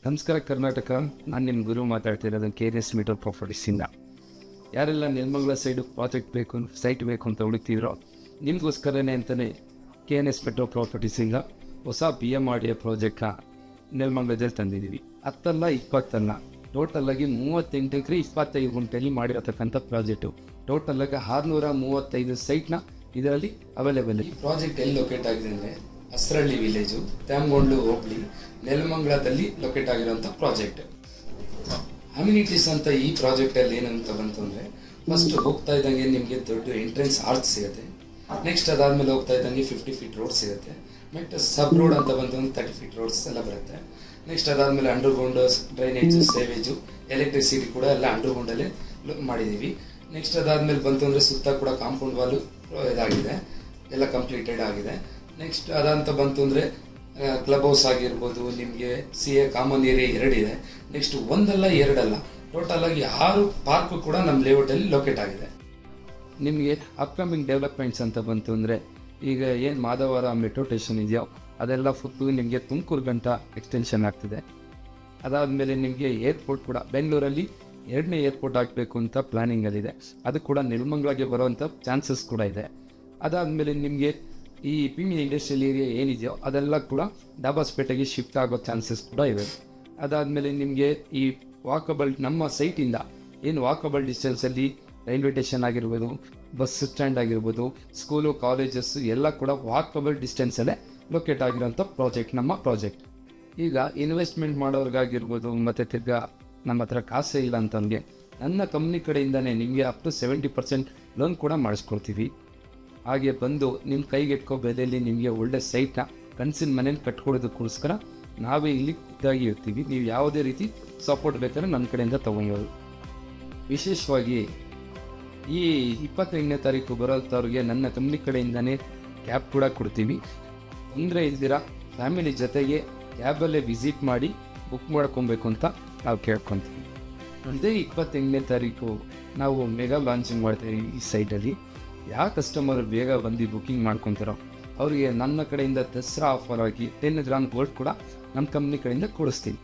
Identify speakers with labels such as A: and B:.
A: ನಮಸ್ಕಾರ ಕರ್ನಾಟಕ. ನಾನು ನಿಮ್ಮ ಗುರು ಮಾತಾಡ್ತಿರೋದು KNS ಮೆಟ್ರೋ ಪ್ರಾಪರ್ಟೀಸಿಂದ. ಯಾರೆಲ್ಲ ನೆಲಮಂಗಲ ಸೈಡು ಪ್ರಾಜೆಕ್ಟ್ ಬೇಕು, ಸೈಟ್ ಬೇಕು ಅಂತ ಹುಡುಕ್ತಿದ್ರೋ ನಿಮಗೋಸ್ಕರನೇ ಅಂತಲೇ KNS ಮೆಟ್ರೋ ಪ್ರಾಪರ್ಟೀಸಿಂದ ಹೊಸ PMRDA ಪ್ರಾಜೆಕ್ಟ್ನ ನೆಲಮಂಗಲದಲ್ಲಿ ತಂದಿದ್ದೀವಿ. 10 ಅಲ್ಲ 20 ಅಲ್ಲ, ಟೋಟಲಾಗಿ 38 ಎಕರೆ 25 ಗುಂಟೆಯಲ್ಲಿ ಮಾಡಿರತಕ್ಕಂಥ ಪ್ರಾಜೆಕ್ಟು. ಟೋಟಲಾಗಿ 635 ಸೈಟ್ನ ಇದರಲ್ಲಿ ಅವೈಲೇಬಲ್. ಈ ಪ್ರಾಜೆಕ್ಟ್ ಎಲ್ಲಿ ಲೊಕೇಟ್ ಆಗಿದೆ ಅಂದರೆ ಹಸ್ರಳ್ಳಿ ವಿಲೇಜು, ತ್ಯಾಮಗೊಂಡು ಹೋಬಳಿ, ನೆಲಮಂಗಲದಲ್ಲಿ ಲೊಕೇಟ್ ಆಗಿರುವಂಥ ಪ್ರಾಜೆಕ್ಟ್. ಅಮ್ಯುನಿಟೀಸ್ ಅಂತ ಈ ಪ್ರಾಜೆಕ್ಟಲ್ಲಿ ಏನಂತ ಬಂತು ಅಂದರೆ, ಫಸ್ಟ್ ಹೋಗ್ತಾ ಇದ್ದಂಗೆ ನಿಮಗೆ ದೊಡ್ಡ ಎಂಟ್ರೆನ್ಸ್ ಆರ್ಚ್ ಸಿಗುತ್ತೆ. ನೆಕ್ಸ್ಟ್ ಅದಾದಮೇಲೆ ಹೋಗ್ತಾ ಇದ್ದಂಗೆ 50 ಫೀಟ್ ರೋಡ್ ಸಿಗುತ್ತೆ. ನೆಕ್ಸ್ಟ್ ಸಬ್ ರೋಡ್ ಅಂತ ಬಂತು ಅಂದ್ರೆ 30 ಫೀಟ್ ರೋಡ್ಸ್ ಎಲ್ಲ ಬರುತ್ತೆ. ನೆಕ್ಸ್ಟ್ ಅದಾದಮೇಲೆ ಅಂಡರ್ಗ್ರೌಂಡ್ ಡ್ರೈನೇಜು, ಸೇವೇಜು, ಎಲೆಕ್ಟ್ರಿಸಿಟಿ ಕೂಡ ಎಲ್ಲ ಅಂಡರ್ಗ್ರೌಂಡಲ್ಲೇ ಮಾಡಿದ್ದೀವಿ. ನೆಕ್ಸ್ಟ್ ಅದಾದಮೇಲೆ ಬಂತು ಅಂದರೆ ಸುತ್ತ ಕೂಡ ಕಾಂಪೌಂಡ್ ವಾಲು ಇದಾಗಿದೆ, ಎಲ್ಲ ಕಂಪ್ಲೀಟೆಡ್ ಆಗಿದೆ. ನೆಕ್ಸ್ಟ್ ಅದಂತ ಬಂತು ಅಂದರೆ ಕ್ಲಬ್ ಹೌಸ್ ಆಗಿರ್ಬೋದು, ನಿಮಗೆ CA ಕಾಮನ್ ಏರಿಯಾ 2 ಇದೆ. ನೆಕ್ಸ್ಟ್ 1 ಅಲ್ಲ 2 ಅಲ್ಲ, ಟೋಟಲಾಗಿ 6 ಪಾರ್ಕು ಕೂಡ ನಮ್ಮ ಲೇಔಟಲ್ಲಿ ಲೊಕೇಟ್ ಆಗಿದೆ. ನಿಮಗೆ ಅಪ್ಕಮಿಂಗ್ ಡೆವಲಪ್ಮೆಂಟ್ಸ್ ಅಂತ ಬಂತು ಅಂದರೆ, ಈಗ ಏನು ಮಾಧವರ ಮೆಟ್ರೋ ಸ್ಟೇಷನ್ ಇದೆಯೋ ಅದೆಲ್ಲ ಫುಲ್ಲು ನಿಮಗೆ ತುಮಕೂರು ಗಂಟ ಎಕ್ಸ್ಟೆನ್ಷನ್ ಆಗ್ತಿದೆ. ಅದಾದಮೇಲೆ ನಿಮಗೆ ಏರ್ಪೋರ್ಟ್ ಕೂಡ ಬೆಂಗಳೂರಲ್ಲಿ 2ನೇ ಏರ್ಪೋರ್ಟ್ ಆಗಬೇಕು ಅಂತ ಪ್ಲ್ಯಾನಿಂಗಲ್ಲಿದೆ. ಅದು ಕೂಡ ನೆಲಮಂಗಲಗೆ ಬರುವಂಥ ಚಾನ್ಸಸ್ ಕೂಡ ಇದೆ. ಅದಾದಮೇಲೆ ನಿಮಗೆ ಈ PME ಇಂಡಸ್ಟ್ರಿಯಲ್ ಏರಿಯಾ ಏನಿದೆಯೋ ಅದೆಲ್ಲ ಕೂಡ ಡಾಬಾಸ್ಪೇಟೆಗೆ ಶಿಫ್ಟ್ ಆಗೋ ಚಾನ್ಸಸ್ ಕೂಡ ಇವೆ. ಅದಾದಮೇಲೆ ನಿಮಗೆ ಈ ವಾಕಬಲ್ ನಮ್ಮ ಸೈಟಿಂದ ಏನು ವಾಕಬಲ್ ಡಿಸ್ಟೆನ್ಸಲ್ಲಿ ರೈಲ್ವೆ ಸ್ಟೇಷನ್ ಆಗಿರ್ಬೋದು, ಬಸ್ ಸ್ಟ್ಯಾಂಡ್ ಆಗಿರ್ಬೋದು, ಸ್ಕೂಲು, ಕಾಲೇಜಸ್ಸು ಎಲ್ಲ ಕೂಡ ವಾಕಬಲ್ ಡಿಸ್ಟೆನ್ಸಲ್ಲೇ ಲೊಕೇಟ್ ಆಗಿರೋಂಥ ಪ್ರಾಜೆಕ್ಟ್ ನಮ್ಮ ಪ್ರಾಜೆಕ್ಟ್. ಈಗ ಇನ್ವೆಸ್ಟ್ಮೆಂಟ್ ಮಾಡೋರ್ಗಾಗಿರ್ಬೋದು, ಮತ್ತು ತಿರ್ಗಾ ನಮ್ಮ ಹತ್ರ ಕಾಸೇ ಇಲ್ಲ ಅಂತಂಗೆ ನನ್ನ ಕಂಪ್ನಿ ಕಡೆಯಿಂದನೇ ನಿಮಗೆ ಅಪ್ ಟು 70% ಲೋನ್ ಕೂಡ ಮಾಡಿಸ್ಕೊಡ್ತೀವಿ. ಹಾಗೆ ಬಂದು ನಿಮ್ಮ ಕೈಗೆಟ್ಕೋ ಬೆಲೆಯಲ್ಲಿ ನಿಮಗೆ ಒಳ್ಳೆ ಸೈಟ್ನ ಕನಸಿನ ಮನೇಲಿ ಕಟ್ಕೊಡೋದಕ್ಕೋಸ್ಕರ ನಾವೇ ಇಲ್ಲಿ ಖುದ್ದಾಗಿ ಇರ್ತೀವಿ. ನೀವು ಯಾವುದೇ ರೀತಿ ಸಪೋರ್ಟ್ ಬೇಕಾದ್ರೆ ನನ್ನ ಕಡೆಯಿಂದ ತೊಗೊಬೋದು. ವಿಶೇಷವಾಗಿ ಈ 28ನೇ ತಾರೀಕು ಬರೋಂಥವ್ರಿಗೆ ನನ್ನ ಕಂಪ್ನಿ ಕಡೆಯಿಂದನೇ ಕ್ಯಾಬ್ ಕೂಡ ಕೊಡ್ತೀವಿ. ತೊಂದರೆ ಇಲ್ದಿರ ಫ್ಯಾಮಿಲಿ ಜೊತೆಗೆ ಕ್ಯಾಬಲ್ಲೇ ವಿಸಿಟ್ ಮಾಡಿ ಬುಕ್ ಮಾಡ್ಕೊಬೇಕು ಅಂತ ನಾವು ಕೇಳ್ಕೊತೀವಿ. ಇದೇ 28ನೇ ತಾರೀಕು ನಾವು ಮೆಗಾ ಲಾಂಚಿಂಗ್ ಮಾಡ್ತೀವಿ ಈ ಸೈಟಲ್ಲಿ. ಯಾವ ಕಸ್ಟಮರ್ ಬೇಗ ಬಂದು ಬುಕ್ಕಿಂಗ್ ಮಾಡ್ಕೊತಾರೋ ಅವರಿಗೆ ನನ್ನ ಕಡೆಯಿಂದ ದಸರಾ ಆಫರ್ ಆಗಿ 10 ಗ್ರಾಮ್ ಗೋಲ್ಡ್ ಕೂಡ ನಮ್ಮ ಕಂಪ್ನಿ ಕಡೆಯಿಂದ ಕೊಡಿಸ್ತೀನಿ.